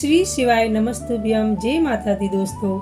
श्री शिवाय नमस्तुभ्यम। जय माता दी। दोस्तों,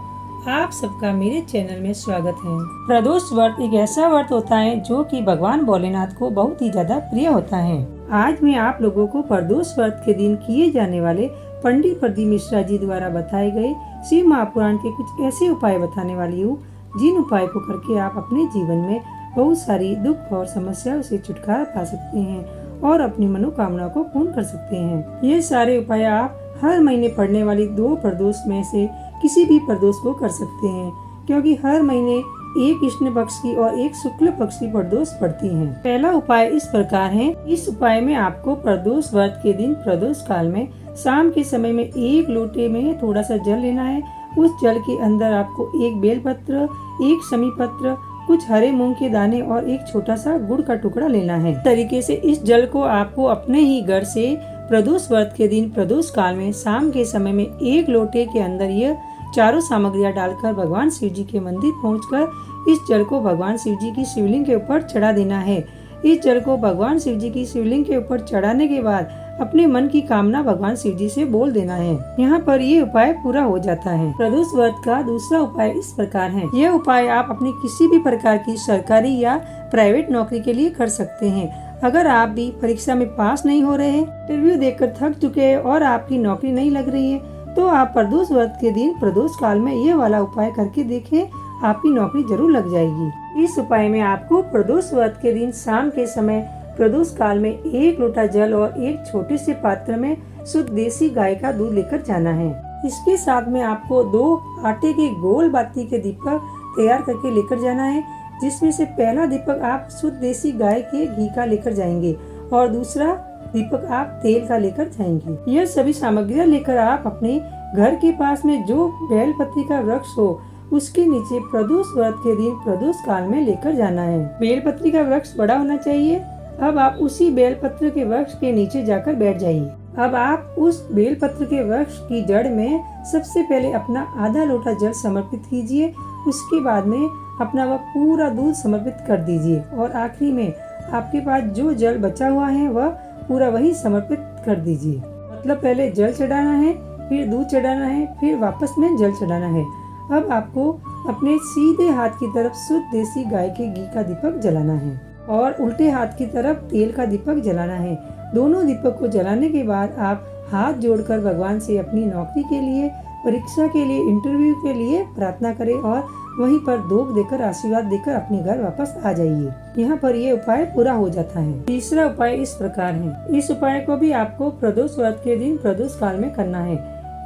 आप सबका मेरे चैनल में स्वागत है। प्रदोष व्रत एक ऐसा व्रत होता है जो कि भगवान भोलेनाथ को बहुत ही ज्यादा प्रिय होता है। आज मैं आप लोगों को प्रदोष व्रत के दिन किए जाने वाले पंडित प्रदीप मिश्रा जी द्वारा बताए गए शिव महापुराण के कुछ ऐसे उपाय बताने वाली हूँ जिन उपाय को करके आप अपने जीवन में बहुत सारी दुख और समस्याओं से छुटकारा पा सकते हैं और अपनी मनोकामना को पूर्ण कर सकते हैं। ये सारे उपाय आप हर महीने पड़ने वाली 2 प्रदोष में से किसी भी प्रदोष को कर सकते हैं, क्योंकि हर महीने एक कृष्ण पक्ष की और एक शुक्ल पक्ष की प्रदोष पड़ती हैं। पहला उपाय इस प्रकार है। इस उपाय में आपको प्रदोष व्रत के दिन प्रदोष काल में शाम के समय में एक लोटे में थोड़ा सा जल लेना है। उस जल के अंदर आपको एक बेलपत्र, एक शमी पत्र, कुछ हरे मूंग के दाने और एक छोटा सा गुड़ का टुकड़ा लेना है। इस तरीके से इस जल को आपको अपने ही घर से प्रदोष व्रत के दिन प्रदोष काल में शाम के समय में एक लोटे के अंदर यह चारों सामग्रियां डालकर भगवान शिव जी के मंदिर पहुंचकर इस जल को भगवान शिव जी की शिवलिंग के ऊपर चढ़ा देना है। इस जल को भगवान शिव जी की शिवलिंग के ऊपर चढ़ाने के बाद अपने मन की कामना भगवान शिव जी से बोल देना है। यहाँ पर ये उपाय पूरा हो जाता है। प्रदोष व्रत का दूसरा उपाय इस प्रकार है। यह उपाय आप अपनी किसी भी प्रकार की सरकारी या प्राइवेट नौकरी के लिए कर सकते हैं। अगर आप भी परीक्षा में पास नहीं हो रहे हैं, इंटरव्यू देकर थक चुके हैं और आपकी नौकरी नहीं लग रही है, तो आप प्रदोष व्रत के दिन प्रदोष काल में ये वाला उपाय करके देखें, आपकी नौकरी जरूर लग जाएगी। इस उपाय में आपको प्रदोष व्रत के दिन शाम के समय प्रदोष काल में एक लोटा जल और एक छोटे से पात्र में शुद्ध देसी गाय का दूध लेकर जाना है। इसके साथ में आपको 2 आटे के गोल बाती के दीपक तैयार करके लेकर जाना है, जिसमें से पहला दीपक आप शुद्ध देसी गाय के घी का लेकर जाएंगे और दूसरा दीपक आप तेल का लेकर जाएंगे। यह सभी सामग्रियां लेकर आप अपने घर के पास में जो बेलपत्री का वृक्ष हो उसके नीचे प्रदोष व्रत के दिन प्रदोष काल में लेकर जाना है। बेलपत्री का वृक्ष बड़ा होना चाहिए। अब आप उसी बेलपत्र के वृक्ष के नीचे जाकर बैठ जाइए। अब आप उस बेलपत्र के वृक्ष की जड़ में सबसे पहले अपना आधा लोटा जल समर्पित कीजिए। उसके बाद में अपना वह पूरा दूध समर्पित कर दीजिए और आखिरी में आपके पास जो जल बचा हुआ है वह पूरा वही समर्पित कर दीजिए। मतलब पहले जल चढ़ाना है, फिर दूध चढ़ाना है, फिर वापस में जल चढ़ाना है। अब आपको अपने सीधे हाथ की तरफ शुद्ध देसी गाय के घी का दीपक जलाना है और उल्टे हाथ की तरफ तेल का दीपक जलाना है। दोनों दीपक को जलाने के बाद आप हाथ जोड़कर भगवान से अपनी नौकरी के लिए, परीक्षा के लिए, इंटरव्यू के लिए प्रार्थना करें और वहीं पर धूप देकर आशीर्वाद देकर अपने घर वापस आ जाइए। यहाँ पर ये उपाय पूरा हो जाता है। तीसरा उपाय इस प्रकार है। इस उपाय को भी आपको प्रदोष व्रत के दिन प्रदोष काल में करना है।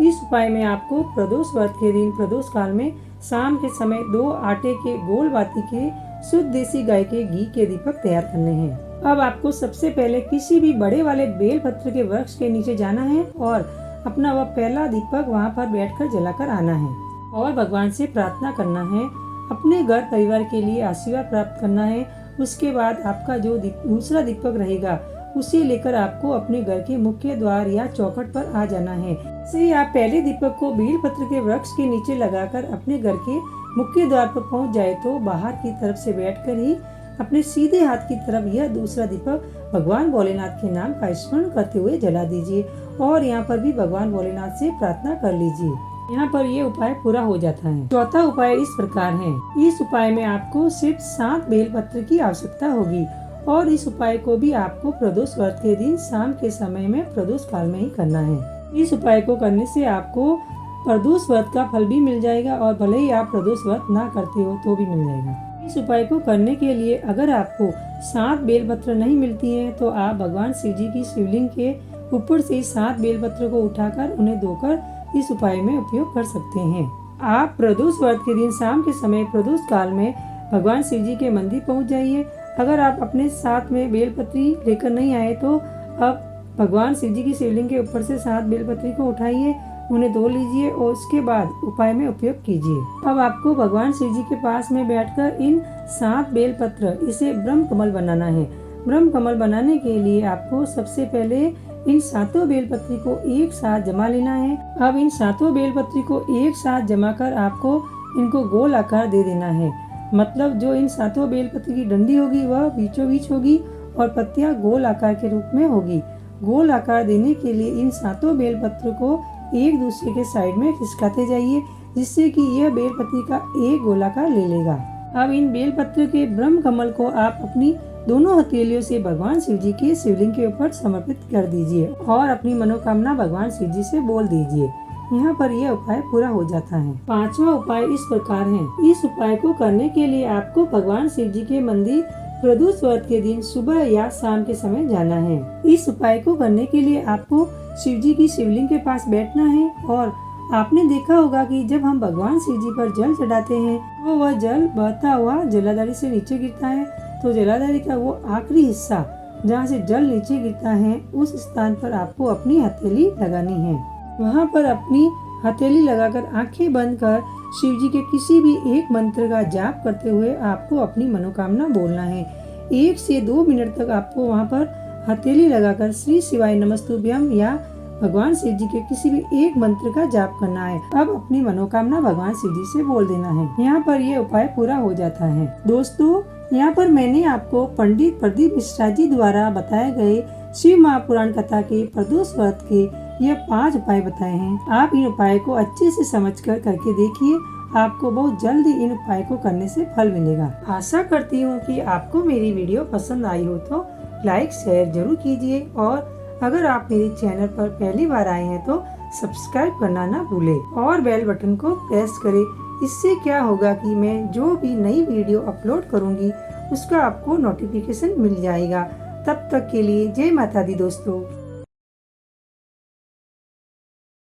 इस उपाय में आपको प्रदोष व्रत के दिन प्रदोष काल में शाम के समय 2 आटे के गोल बाती के शुद्ध देसी गाय के घी के दीपक तैयार करने हैं। अब आपको सबसे पहले किसी भी बड़े वाले बेल पत्र के वृक्ष के नीचे जाना है और अपना वह पहला दीपक वहाँ पर बैठकर जलाकर आना है और भगवान से प्रार्थना करना है। अपने घर परिवार के लिए आशीर्वाद प्राप्त करना है। उसके बाद आपका जो दूसरा दीपक रहेगा उसे लेकर आपको अपने घर के मुख्य द्वार या चौखट पर आ जाना है। से आप पहले दीपक को बेल पत्र के वृक्ष के नीचे लगाकर अपने घर के मुख्य द्वार पर पहुंच जाए तो बाहर की तरफ से बैठकर ही अपने सीधे हाथ की तरफ यह दूसरा दीपक भगवान भोलेनाथ के नाम का स्मरण करते हुए जला दीजिए और यहाँ पर भी भगवान भोलेनाथ से प्रार्थना कर लीजिए। यहाँ पर ये उपाय पूरा हो जाता है। चौथा उपाय इस प्रकार है। इस उपाय में आपको सिर्फ 7 बेलपत्र की आवश्यकता होगी और इस उपाय को भी आपको प्रदोष व्रत के दिन शाम के समय में प्रदोष काल में ही करना है। इस उपाय को करने से आपको प्रदोष व्रत का फल भी मिल जाएगा और भले ही आप प्रदोष व्रत ना करते हो तो भी मिल जाएगा। इस उपाय को करने के लिए अगर आपको 7 बेलपत्र नहीं मिलती है तो आप भगवान शिव जी की शिवलिंग के ऊपर से 7 बेलपत्र को उठाकर उन्हें धोकर इस उपाय में उपयोग कर सकते हैं। आप प्रदोष व्रत के दिन शाम के समय प्रदोष काल में भगवान शिव जी के मंदिर पहुंच जाइए। अगर आप अपने साथ में बेलपत्री लेकर नहीं आए तो आप भगवान शिव जी की शिवलिंग के ऊपर से 7 बेलपत्री को उठाइए, उन्हें धो लीजिए और उसके बाद उपाय में उपयोग कीजिए। अब आपको भगवान शिव जी के पास में बैठकर इन 7 बेलपत्र इसे ब्रह्म कमल बनाना है। ब्रह्म कमल बनाने के लिए आपको सबसे पहले इन 7 बेलपत्री को एक साथ जमा लेना है। अब इन 7 बेलपत्री को एक साथ जमा कर आपको इनको गोल आकार दे देना है। मतलब जो इन 7 बेलपत्री की डंडी होगी वह बीचों बीच होगी और पत्तियां गोल आकार के रूप में होगी। गोल आकार देने के लिए इन 7 बेलपत्र को एक दूसरे के साइड में खिसकाते जाइए, जिससे कि यह बेलपत्री का एक गोलाकार ले लेगा। अब इन बेलपत्र के ब्रह्म कमल को आप अपनी दोनों हथेलियों से भगवान शिव जी के शिवलिंग के ऊपर समर्पित कर दीजिए और अपनी मनोकामना भगवान शिव जी से बोल दीजिए। यहाँ पर यह उपाय पूरा हो जाता है। पांचवा उपाय इस प्रकार है। इस उपाय को करने के लिए आपको भगवान शिव जी के मंदिर प्रदोष व्रत के दिन सुबह या शाम के समय जाना है। इस उपाय को करने के लिए आपको शिव जी की शिवलिंग के पास बैठना है और आपने देखा होगा कि जब हम भगवान शिव जी पर जल चढ़ाते हैं तो वह जल बहता हुआ जलाधारी से नीचे गिरता है। तो जलाधारी का वो आखिरी हिस्सा जहाँ से जल नीचे गिरता है, उस स्थान पर आपको अपनी हथेली लगानी है। वहाँ पर अपनी हथेली लगाकर आंखें बंद कर शिव जी के किसी भी एक मंत्र का जाप करते हुए आपको अपनी मनोकामना बोलना है। 1 से 2 मिनट तक आपको वहाँ पर हथेली लगाकर श्री शिवाय नमस्तुभ्यम या भगवान शिव जी के किसी भी एक मंत्र का जाप करना है। अब अपनी मनोकामना भगवान शिव जी से बोल देना है। यहाँ पर यह उपाय पूरा हो जाता है। दोस्तों, यहाँ पर मैंने आपको पंडित प्रदीप मिश्रा जी द्वारा बताए गए शिव महापुराण कथा के प्रदोष व्रत के यह 5 उपाय बताए हैं। आप इन उपाय को अच्छे से समझकर करके देखिए, आपको बहुत जल्द इन उपाय को करने से फल मिलेगा। आशा करती हूँ कि आपको मेरी वीडियो पसंद आई हो तो लाइक शेयर जरूर कीजिए और अगर आप मेरे चैनल पर पहली बार आए हैं तो सब्सक्राइब करना ना भूलें और बेल बटन को प्रेस करें। इससे क्या होगा कि मैं जो भी नई वीडियो अपलोड करूंगी उसका आपको नोटिफिकेशन मिल जाएगा। तब तक के लिए जय माता दी दोस्तों।